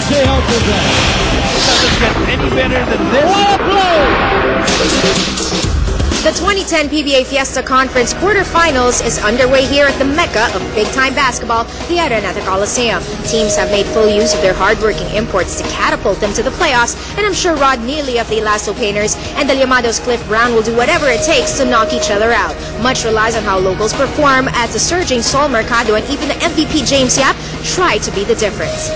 Jay Alcazar. It doesn't get any better than this. What a blow! The 2010 PBA Fiesta Conference quarterfinals is underway here at the mecca of big-time basketball, the Araneta Coliseum. Teams have made full use of their hardworking imports to catapult them to the playoffs, and I'm sure Rod Neely of the Elasto Painters and the Llamados Cliff Brown will do whatever it takes to knock each other out. Much relies on how locals perform, as the surging Sol Mercado and even the MVP James Yap try to be the difference.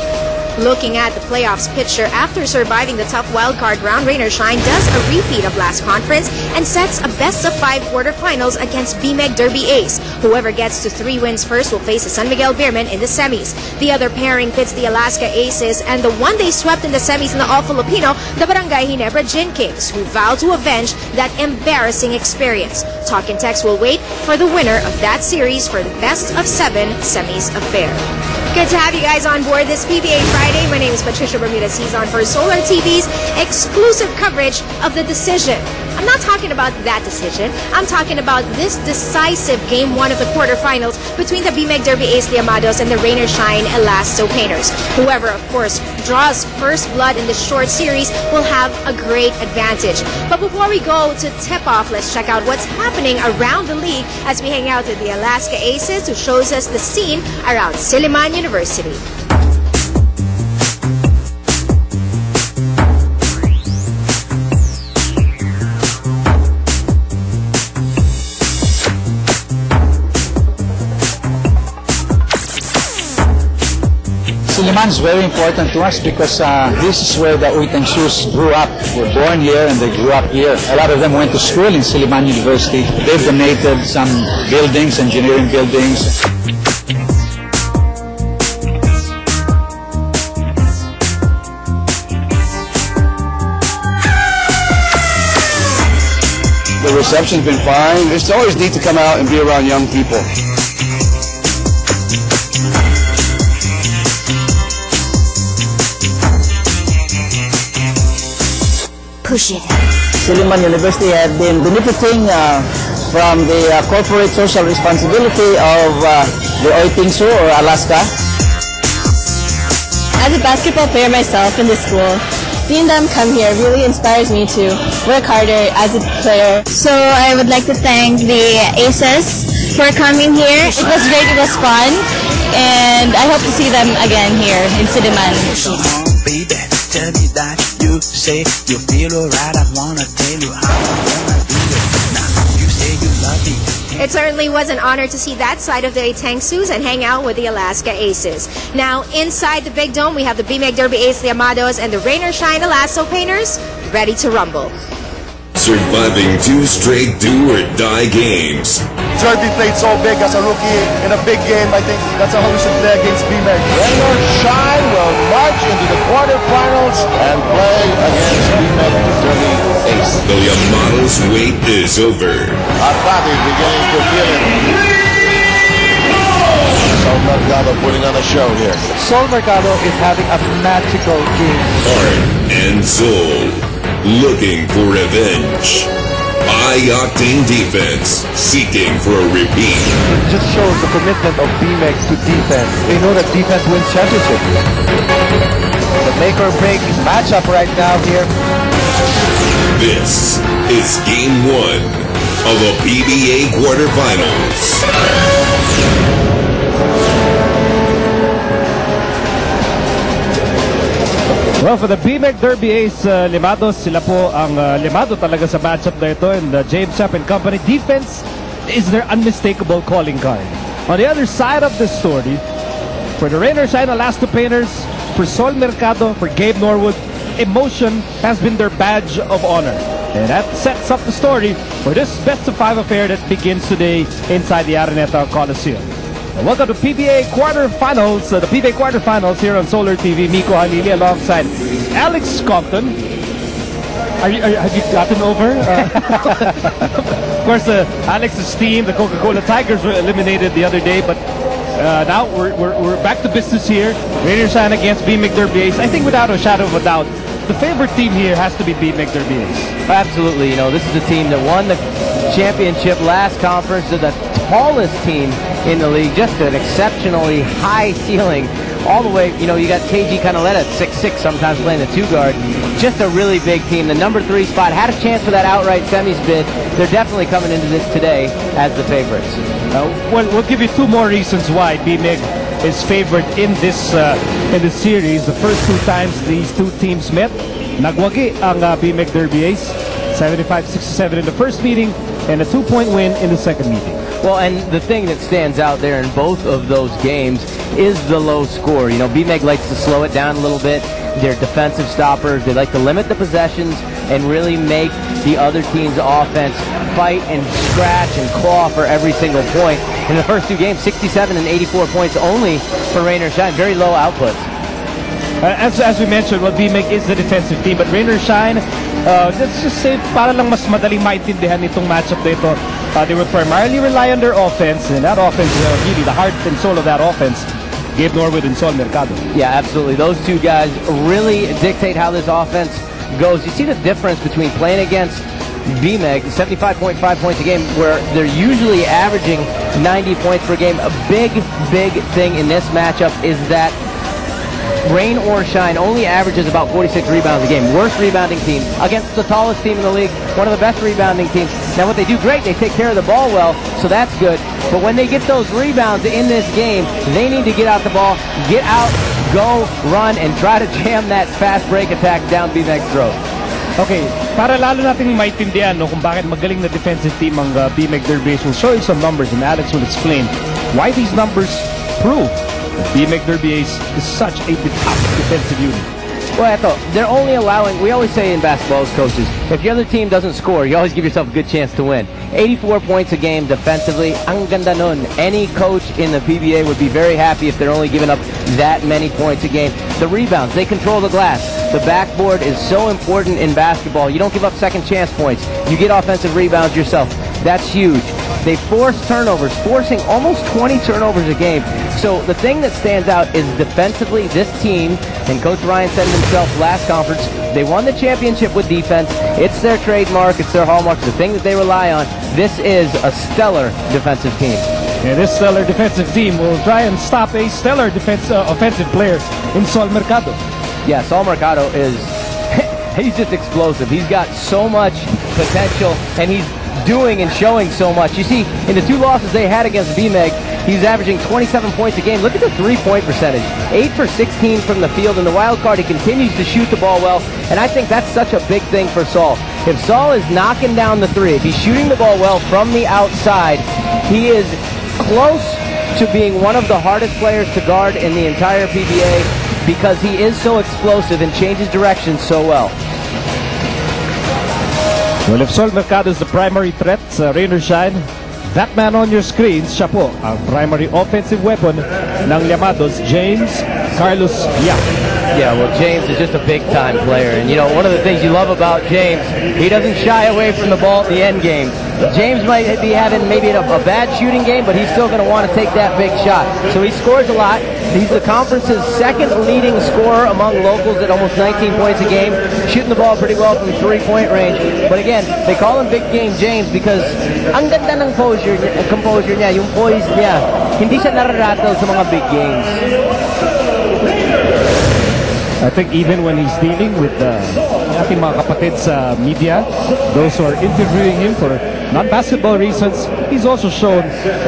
Looking at the playoffs picture, after surviving the tough wildcard round, Rain or Shine does a repeat of last conference and sets a best-of-5 quarterfinals against BMEG Derby Ace. Whoever gets to 3 wins first will face the San Miguel Beermen in the semis. The other pairing pits the Alaska Aces and the one they swept in the semis in the All-Filipino, the Barangay Ginebra Gin Kings, who vow to avenge that embarrassing experience. Talk and Text will wait for the winner of that series for the best-of-7 semis affair. Good to have you guys on board this PBA Friday. My name is Patricia Bermudez. He's on for Solar TV's exclusive coverage of the decision. I'm not talking about that decision. I'm talking about this decisive Game 1 of the quarterfinals between the BMEG Derby Ace Llamados and the Rain or Shine Elasto Painters. Whoever, of course, draws first blood in this short series will have a great advantage. But before we go to tip-off, let's check out what's happening around the league as we hang out with the Alaska Aces, who shows us the scene around Silliman University. Silliman is very important to us because this is where the Uitenshues grew up. Were born here and they grew up here. A lot of them went to school in Silliman University. They've donated some buildings, engineering buildings. The reception's been fine. It's always neat to come out and be around young people. Push it. Silliman University had been benefiting from the corporate social responsibility of the Oitingsu or Alaska. As a basketball player myself in this school, seeing them come here really inspires me to work harder as a player. So I would like to thank the Aces for coming here. It was great, it was fun, and I hope to see them again here in Silliman. Baby, tell me that you say you feel alright. I wanna tell you how I wanna do it. Now you say you love me. It certainly was an honor to see that side of the Uitengsus and hang out with the Alaska Aces. Now, inside the Big Dome, we have the BMEG Derby Ace Llamados and the Rain or Shine Elasto Painters ready to rumble. Surviving 2 straight do-or-die games. Jerby played so big as a rookie in a big game. I think that's how we should play against BMEG. Rain or Shine will march into the quarterfinals and play against BMEG Derby Ace. The Llamados' wait is over. Our body's beginning to feel it. Sol Mercado putting on a show here. Sol Mercado is having a magical game. Heart and soul, looking for revenge. High-octane defense, seeking for a repeat. It just shows the commitment of BMEG to defense. They know that defense wins championships. The make or break matchup right now here. This is Game 1 of the PBA quarterfinals. Well, for the BMEG Derby Ace Llamados, sila po ang Llamados talaga sa matchup na ito, and James Yap and company. Defense is their unmistakable calling card. On the other side of the story, for the Rain or Shine Elasto Painters, for Sol Mercado, for Gabe Norwood, emotion has been their badge of honor. And that sets up the story for this best-of-5 affair that begins today inside the Araneta Coliseum. And welcome to PBA quarterfinals, the PBA quarterfinals here on Solar TV. Miko Halili alongside Alex Compton. Have you gotten over? Of course, Alex's team, the Coca-Cola Tigers, were eliminated the other day, but now we're back to business here. Rain or Shine against BMEG Derby Ace. I think without a shadow of a doubt, the favorite team here has to be BMEG Derby Ace. Absolutely. You know, this is the team that won the championship last conference. They're the tallest team in the league. Just an exceptionally high ceiling all the way, you got KG Canaleta at 6'6", sometimes playing the 2-guard. Just a really big team. The number 3 spot had a chance for that outright semis bid. They're definitely coming into this today as the favorites. Well, we'll give you 2 more reasons why BMIG is favored in this series. The first 2 times these 2 teams met, nagwagi ang BMIG Derby Ace. 75-67 in the first meeting and a 2-point win in the second meeting. Well, and the thing that stands out there in both of those games is the low score. BMIG likes to slow it down a little bit. They're defensive stoppers. They like to limit the possessions and really make the other team's offense fight and scratch and claw for every single point. In the first 2 games, 67 and 84 points only for Rain or Shine. Very low outputs. As we mentioned, BMIG is the defensive team, but Rain or Shine, let's just say, para lang mas madaling maintindihan itong matchup na ito, they would primarily rely on their offense, and that offense, really the heart and soul of that offense, Gabe Norwood and Sol Mercado. Yeah, absolutely. Those 2 guys really dictate how this offense goes. You see the difference between playing against BMIG, 75.5 points a game, where they're usually averaging 90 points per game. A big thing in this matchup is that Rain or Shine only averages about 46 rebounds a game. Worst rebounding team against the tallest team in the league, one of the best rebounding teams. Now what they do great, they take care of the ball well, so that's good. But when they get those rebounds in this game, they need to get out the ball, get out, go, run, and try to jam that fast break attack down BMIG's throat. Okay, para lalo natin maintindihan kung bakit magaling na defensive team ang BMIG Derby Ace, we'll show you some numbers and Alex will explain why these numbers prove BMIG Derby Ace is such a top defensive unit. Well, they're only allowing, we always say in basketball as coaches, if your other team doesn't score, you always give yourself a good chance to win. 84 points a game defensively, ang ganda nun. Any coach in the PBA would be very happy if they're only giving up that many points a game. The rebounds, they control the glass. The backboard is so important in basketball. You don't give up second chance points. You get offensive rebounds yourself. That's huge. They force turnovers, forcing almost 20 turnovers a game. So the thing that stands out is defensively, this team, and Coach Ryan said it himself last conference, they won the championship with defense. It's their trademark, it's their hallmark, it's the thing that they rely on. This is a stellar defensive team. And this stellar defensive team will try and stop a stellar offensive player in Sol Mercado. Yeah, Sol Mercado is, he's just explosive. He's got so much potential, and he's doing and showing so much. You see, in the 2 losses they had against BMIG, he's averaging 27 points a game. Look at the 3-point percentage. 8 for 16 from the field. In the wild card, he continues to shoot the ball well, and I think that's such a big thing for Sol. If Sol is knocking down the 3, if he's shooting the ball well from the outside, he is close to being one of the hardest players to guard in the entire PBA because he is so explosive and changes direction so well. Well, if Sol Mercado is the primary threat sa Rain or Shine, that man on your screens, siya po ang primary offensive weapon ng Llamados, James Carlos Yap. Yeah, well, James is just a big-time player. And, one of the things you love about James, he doesn't shy away from the ball at the end game. James might be having maybe a bad shooting game, but he's still going to want to take that big shot. So he scores a lot. He's the conference's second leading scorer among locals at almost 19 points a game, shooting the ball pretty well from 3-point range. But again, they call him Big Game James because ang ganda ng composure niya, yung poise niya. Hindi siya nararattle sa mga big games. I think even when he's dealing with ating mga kapatid sa media, those who are interviewing him for non-basketball reasons, he's also shown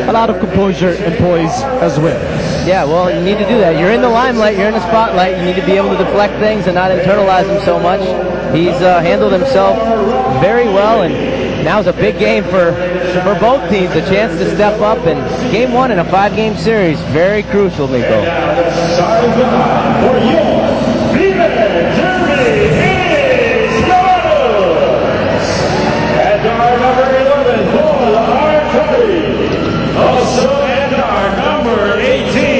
a lot of composure and poise as well. Yeah, well, you need to do that. You're in the limelight, you're in the spotlight, you need to be able to deflect things and not internalize them so much. He's handled himself very well, and now is a big game for both teams, a chance to step up, and game 1 in a 5-game series, very crucial, Nico. And our number 11,